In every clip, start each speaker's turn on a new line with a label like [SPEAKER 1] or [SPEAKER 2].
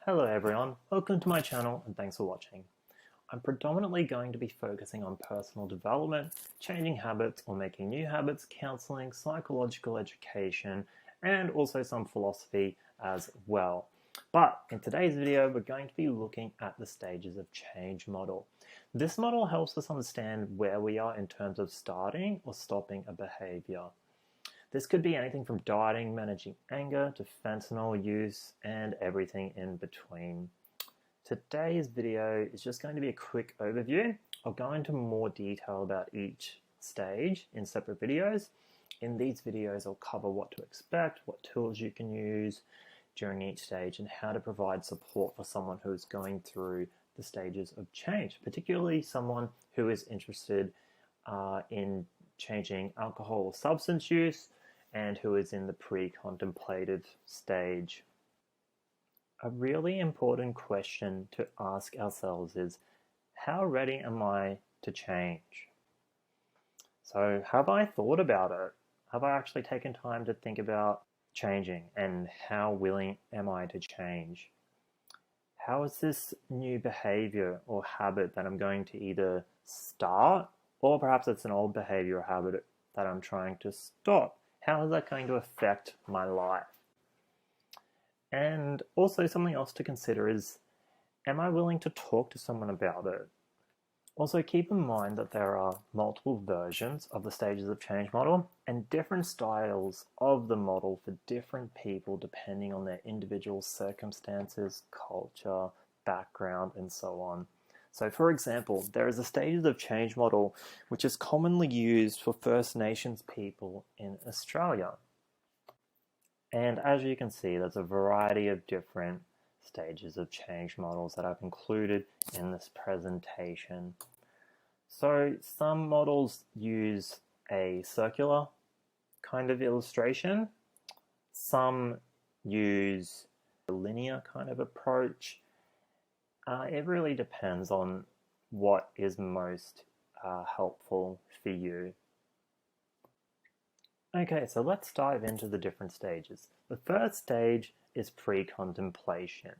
[SPEAKER 1] Hello everyone, welcome to my channel and thanks for watching. I'm predominantly going to be focusing on personal development, changing habits or making new habits, counseling, psychological education, and also some philosophy as well. But in today's video, we're going to be looking at the stages of change model. This model helps us understand where we are in terms of starting or stopping a behavior. This could be anything from dieting, managing anger, to fentanyl use, and everything in between. Today's video is just going to be a quick overview. I'll go into more detail about each stage in separate videos. In these videos, I'll cover what to expect, what tools you can use during each stage, and how to provide support for someone who is going through the stages of change, particularly someone who is interested in changing alcohol or substance use, and who is in the pre-contemplative stage. A really important question to ask ourselves is, how ready am I to change? So have I thought about it? Have I actually taken time to think about changing, and how willing am I to change? How is this new behavior or habit that I'm going to either start, or perhaps it's an old behavior or habit that I'm trying to stop? How is that going to affect my life? And also something else to consider is, am I willing to talk to someone about it? Also keep in mind that there are multiple versions of the stages of change model and different styles of the model for different people depending on their individual circumstances, culture, background, and so on. So for example, there is a stages of change model which is commonly used for First Nations people in Australia. And as you can see, there's a variety of different stages of change models that I've included in this presentation. So some models use a circular kind of illustration. Some use a linear kind of approach. It really depends on what is most helpful for you. Okay, so let's dive into the different stages. The first stage is pre-contemplation.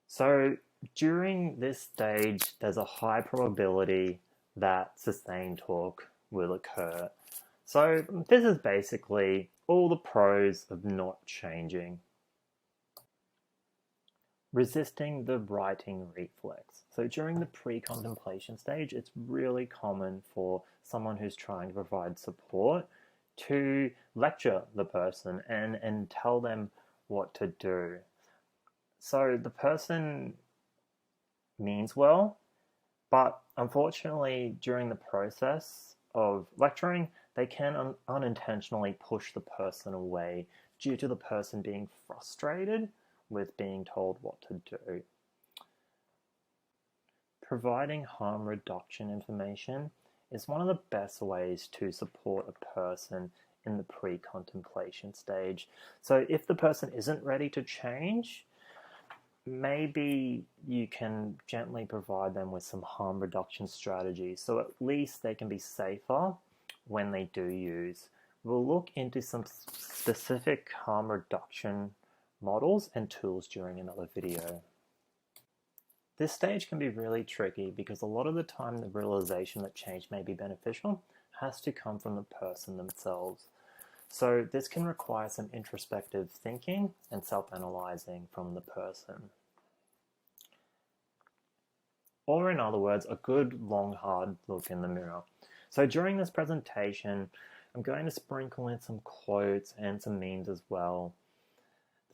[SPEAKER 1] So during this stage, there's a high probability that sustained talk will occur. So this is basically all the pros of not changing. Resisting the writing reflex. So during the pre-contemplation stage, it's really common for someone who's trying to provide support to lecture the person and tell them what to do. So the person means well, but unfortunately during the process of lecturing, they can unintentionally push the person away due to the person being frustrated with being told what to do. Providing harm reduction information is one of the best ways to support a person in the pre-contemplation stage. So if the person isn't ready to change, maybe you can gently provide them with some harm reduction strategies so at least they can be safer when they do use. We'll look into some specific harm reduction models and tools during another video. This stage can be really tricky because a lot of the time the realization that change may be beneficial has to come from the person themselves. So this can require some introspective thinking and self-analyzing from the person. Or in other words, a good long hard look in the mirror. So during this presentation, I'm going to sprinkle in some quotes and some memes as well.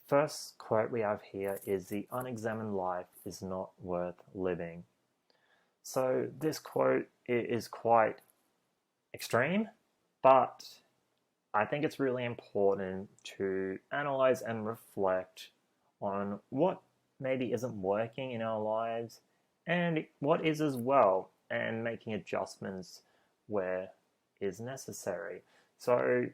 [SPEAKER 1] First quote we have here is, "The unexamined life is not worth living." So this quote is quite extreme, but I think it's really important to analyze and reflect on what maybe isn't working in our lives and what is as well, and making adjustments where is necessary. So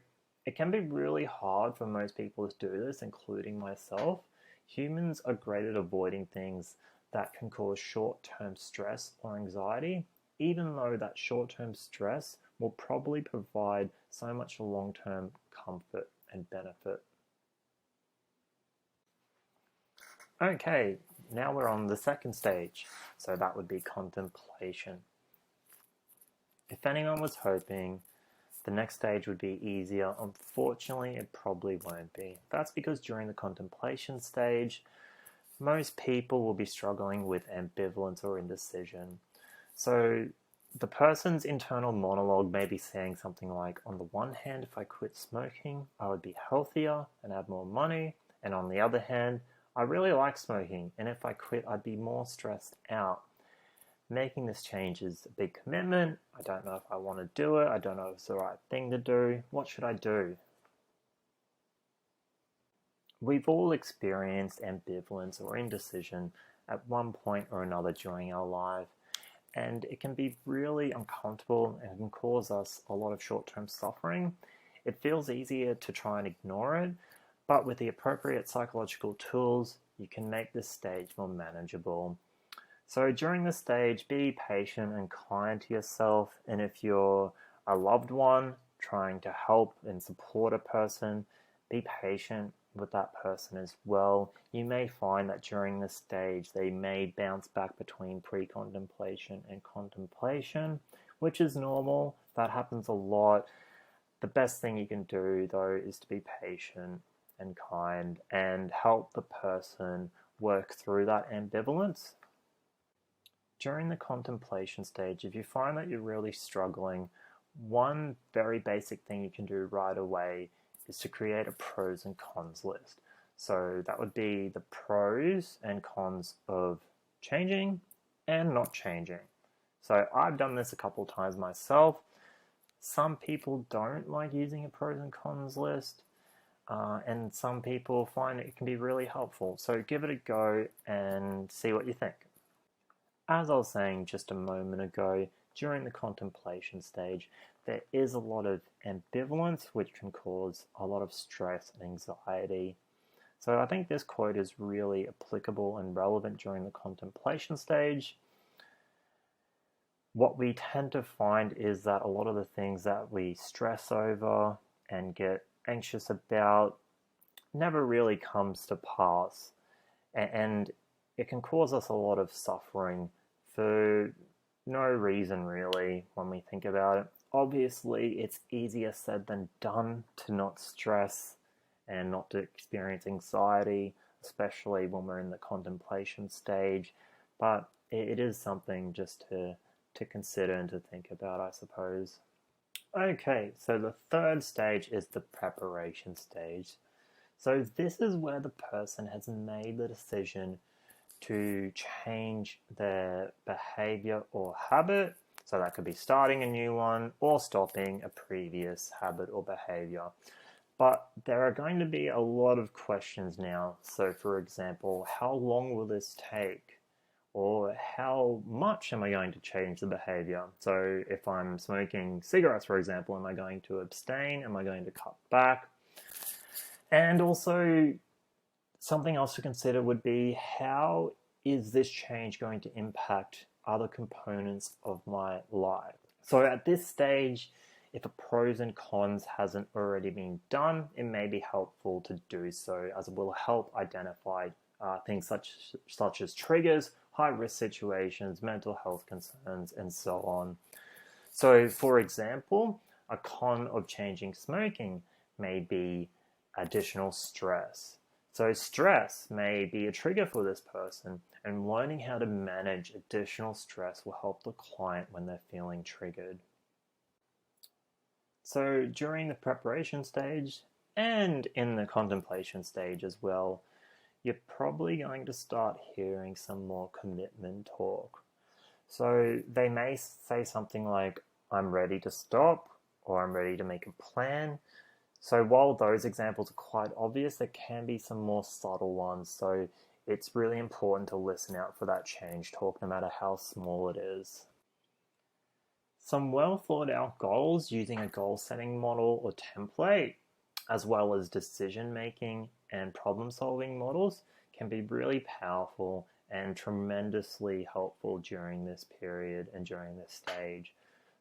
[SPEAKER 1] it can be really hard for most people to do this, including myself. Humans are great at avoiding things that can cause short-term stress or anxiety, even though that short-term stress will probably provide so much long-term comfort and benefit. Okay, now we're on the second stage, so that would be contemplation. If anyone was hoping the next stage would be easier, unfortunately it probably won't be. That's because during the contemplation stage, most people will be struggling with ambivalence or indecision. So the person's internal monologue may be saying something like, on the one hand, if I quit smoking, I would be healthier and have more money. And on the other hand, I really like smoking, and if I quit, I'd be more stressed out. Making this change is a big commitment. I don't know if I want to do it. I don't know if it's the right thing to do. What should I do? We've all experienced ambivalence or indecision at one point or another during our life, and it can be really uncomfortable and can cause us a lot of short-term suffering. It feels easier to try and ignore it, but with the appropriate psychological tools, you can make this stage more manageable. So during this stage, be patient and kind to yourself, and if you're a loved one trying to help and support a person, be patient with that person as well. You may find that during this stage they may bounce back between pre-contemplation and contemplation, which is normal. That happens a lot. The best thing you can do though is to be patient and kind and help the person work through that ambivalence. During the contemplation stage, if you find that you're really struggling, one very basic thing you can do right away is to create a pros and cons list. So that would be the pros and cons of changing and not changing. So I've done this a couple times myself. Some people don't like using a pros and cons list, and some people find it can be really helpful. So give it a go and see what you think. As I was saying just a moment ago, during the contemplation stage, there is a lot of ambivalence, which can cause a lot of stress and anxiety. So I think this quote is really applicable and relevant during the contemplation stage. What we tend to find is that a lot of the things that we stress over and get anxious about never really comes to pass, and it can cause us a lot of suffering for no reason really when we think about it. Obviously, it's easier said than done to not stress and not to experience anxiety, especially when we're in the contemplation stage, but it is something just to consider and to think about, I suppose. Okay, so the third stage is the preparation stage. So this is where the person has made the decision to change their behavior or habit. So that could be starting a new one or stopping a previous habit or behavior. But there are going to be a lot of questions now. So for example, how long will this take? Or how much am I going to change the behavior? So if I'm smoking cigarettes, for example, am I going to abstain? Am I going to cut back? And also, something else to consider would be, how is this change going to impact other components of my life? So at this stage, if a pros and cons hasn't already been done, it may be helpful to do so, as it will help identify things such as triggers, high-risk situations, mental health concerns, and so on. So, for example, a con of changing smoking may be additional stress. So stress may be a trigger for this person, and learning how to manage additional stress will help the client when they're feeling triggered. So during the preparation stage and in the contemplation stage as well, you're probably going to start hearing some more commitment talk. So they may say something like, I'm ready to stop, or I'm ready to make a plan. So while those examples are quite obvious, there can be some more subtle ones. So it's really important to listen out for that change talk, no matter how small it is. Some well thought out goals using a goal setting model or template, as well as decision making and problem solving models, can be really powerful and tremendously helpful during this period and during this stage.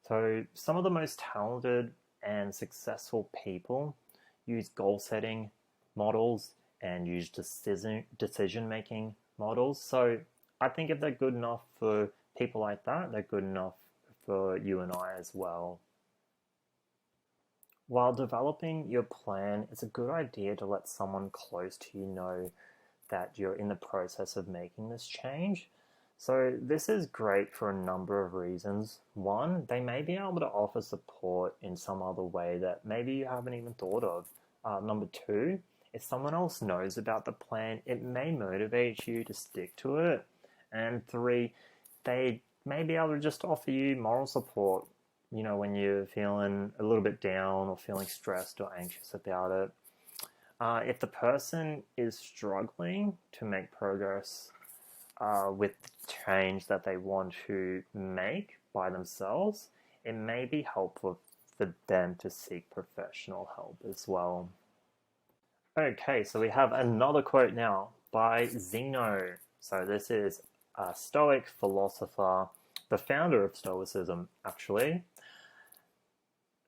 [SPEAKER 1] So some of the most talented and successful people use goal setting models and use decision-making models. So I think if they're good enough for people like that, they're good enough for you and I as well. While developing your plan, it's a good idea to let someone close to you know that you're in the process of making this change. So this is great for a number of reasons. One, they may be able to offer support in some other way that maybe you haven't even thought of. Number two, if someone else knows about the plan, it may motivate you to stick to it. And three, they may be able to just offer you moral support, you know, when you're feeling a little bit down or feeling stressed or anxious about it. If the person is struggling to make progress with the change that they want to make by themselves, it may be helpful for them to seek professional help as well. Okay, so we have another quote now by Zeno. So this is a Stoic philosopher, the founder of Stoicism, actually.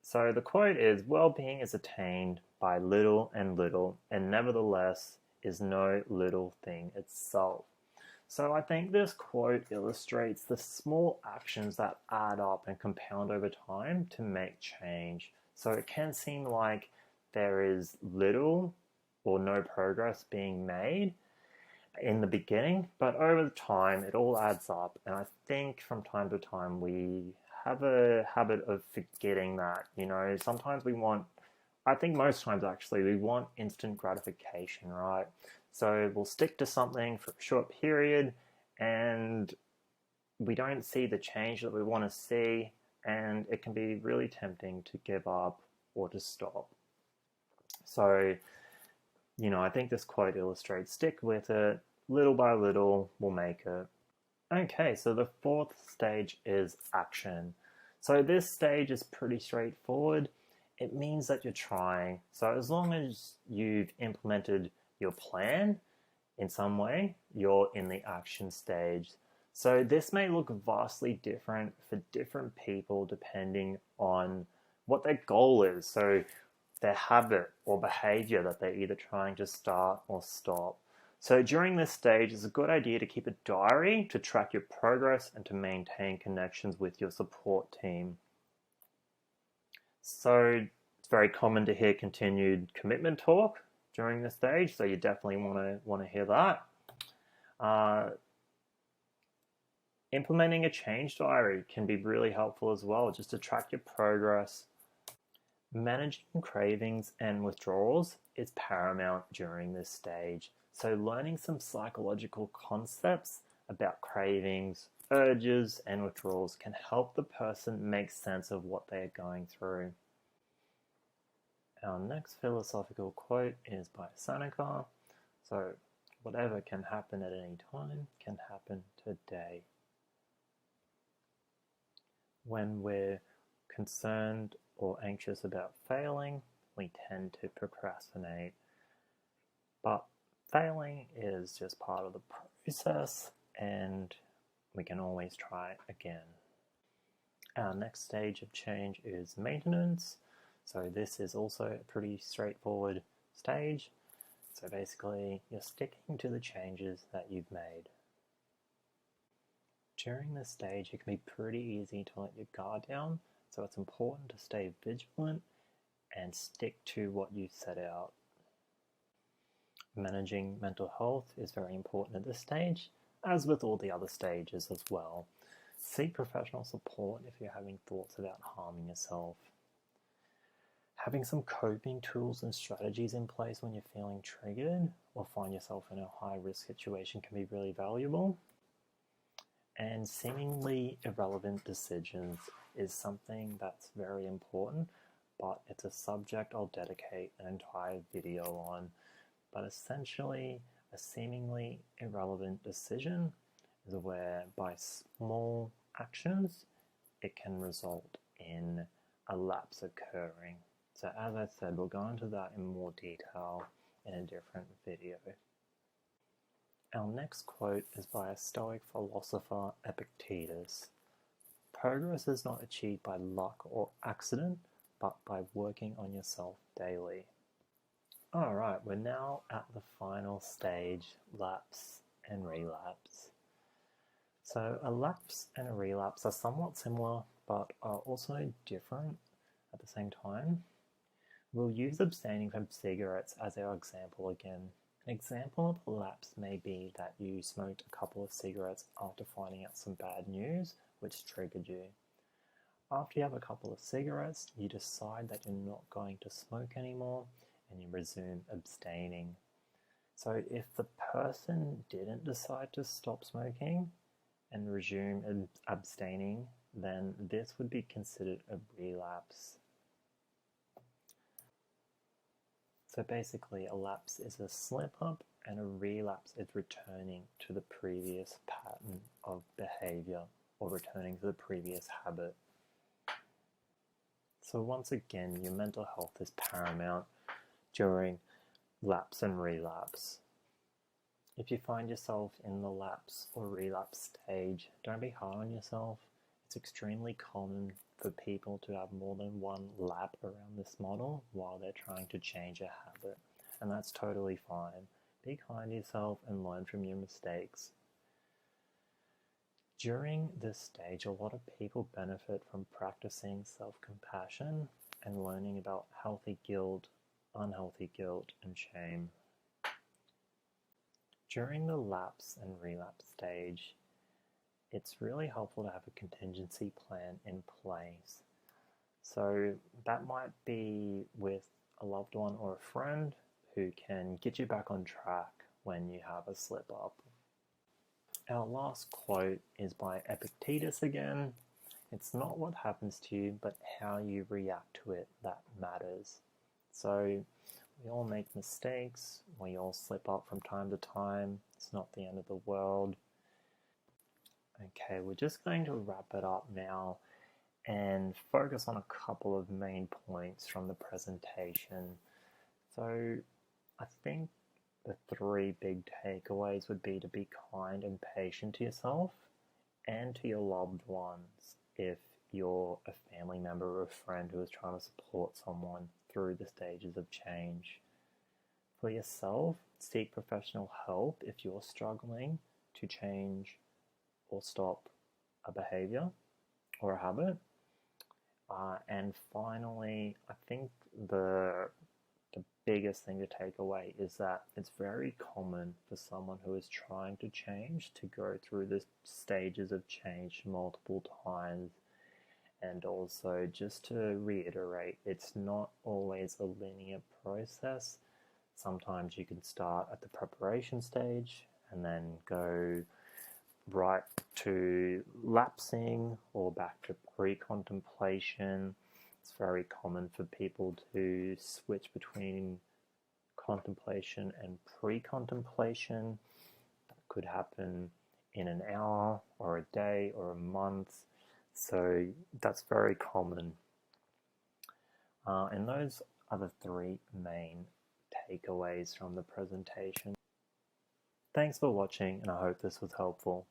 [SPEAKER 1] So the quote is, "Well-being is attained by little and little, and nevertheless is no little thing itself." So I think this quote illustrates the small actions that add up and compound over time to make change. So it can seem like there is little or no progress being made in the beginning, but over time it all adds up. And I think from time to time we have a habit of forgetting that, you know, sometimes we want, I think most times actually, we want instant gratification, right? So we'll stick to something for a short period and we don't see the change that we want to see, and it can be really tempting to give up or to stop. So, you know, I think this quote illustrates stick with it, little by little we'll make it. Okay, so the fourth stage is action. So this stage is pretty straightforward. It means that you're trying. So as long as you've implemented your plan in some way, you're in the action stage. So this may look vastly different for different people depending on what their goal is. So their habit or behavior that they're either trying to start or stop. So during this stage, it's a good idea to keep a diary to track your progress and to maintain connections with your support team. So it's very common to hear continued commitment talk during this stage, so you definitely want to hear that. Implementing a change diary can be really helpful as well, just to track your progress. Managing cravings and withdrawals is paramount during this stage. So learning some psychological concepts about cravings, urges, and withdrawals can help the person make sense of what they are going through. Our next philosophical quote is by Seneca. So, whatever can happen at any time can happen today. When we're concerned or anxious about failing, we tend to procrastinate. But failing is just part of the process, and we can always try again. Our next stage of change is maintenance. So this is also a pretty straightforward stage. So basically, you're sticking to the changes that you've made. During this stage, it can be pretty easy to let your guard down, so it's important to stay vigilant and stick to what you set out. Managing mental health is very important at this stage, as with all the other stages as well. Seek professional support if you're having thoughts about harming yourself. Having some coping tools and strategies in place when you're feeling triggered or find yourself in a high-risk situation can be really valuable. And seemingly irrelevant decisions is something that's very important, but it's a subject I'll dedicate an entire video on. But essentially, a seemingly irrelevant decision is where by small actions, it can result in a lapse occurring. So as I said, we'll go into that in more detail in a different video. Our next quote is by a Stoic philosopher, Epictetus. Progress is not achieved by luck or accident, but by working on yourself daily. Alright, we're now at the final stage, lapse and relapse. So a lapse and a relapse are somewhat similar, but are also different at the same time. We'll use abstaining from cigarettes as our example again. An example of a lapse may be that you smoked a couple of cigarettes after finding out some bad news, which triggered you. After you have a couple of cigarettes, you decide that you're not going to smoke anymore, and you resume abstaining. So if the person didn't decide to stop smoking and resume abstaining, then this would be considered a relapse. So basically, a lapse is a slip-up and a relapse is returning to the previous pattern of behavior or returning to the previous habit. So once again, your mental health is paramount during lapse and relapse. If you find yourself in the lapse or relapse stage, don't be hard on yourself. It's extremely common for people to have more than one lap around this model while they're trying to change a habit, and that's totally fine. Be kind to yourself and learn from your mistakes. During this stage, a lot of people benefit from practicing self-compassion and learning about healthy guilt, unhealthy guilt, and shame. During the lapse and relapse stage, it's really helpful to have a contingency plan in place. So that might be with a loved one or a friend who can get you back on track when you have a slip up. Our last quote is by Epictetus again. It's not what happens to you, but how you react to it that matters. So we all make mistakes, we all slip up from time to time. It's not the end of the world. Okay, we're just going to wrap it up now and focus on a couple of main points from the presentation. So I think the three big takeaways would be to be kind and patient to yourself and to your loved ones if you're a family member or a friend who is trying to support someone through the stages of change. For yourself, seek professional help if you're struggling to change or stop a behavior or a habit. And finally, I think the biggest thing to take away is that it's very common for someone who is trying to change to go through the stages of change multiple times. And also, just to reiterate, it's not always a linear process. Sometimes you can start at the preparation stage and then go right to lapsing or back to pre-contemplation. It's very common for people to switch between contemplation and pre-contemplation. That could happen in an hour or a day or a month. So that's very common. And those are the three main takeaways from the presentation. Thanks for watching, and I hope this was helpful.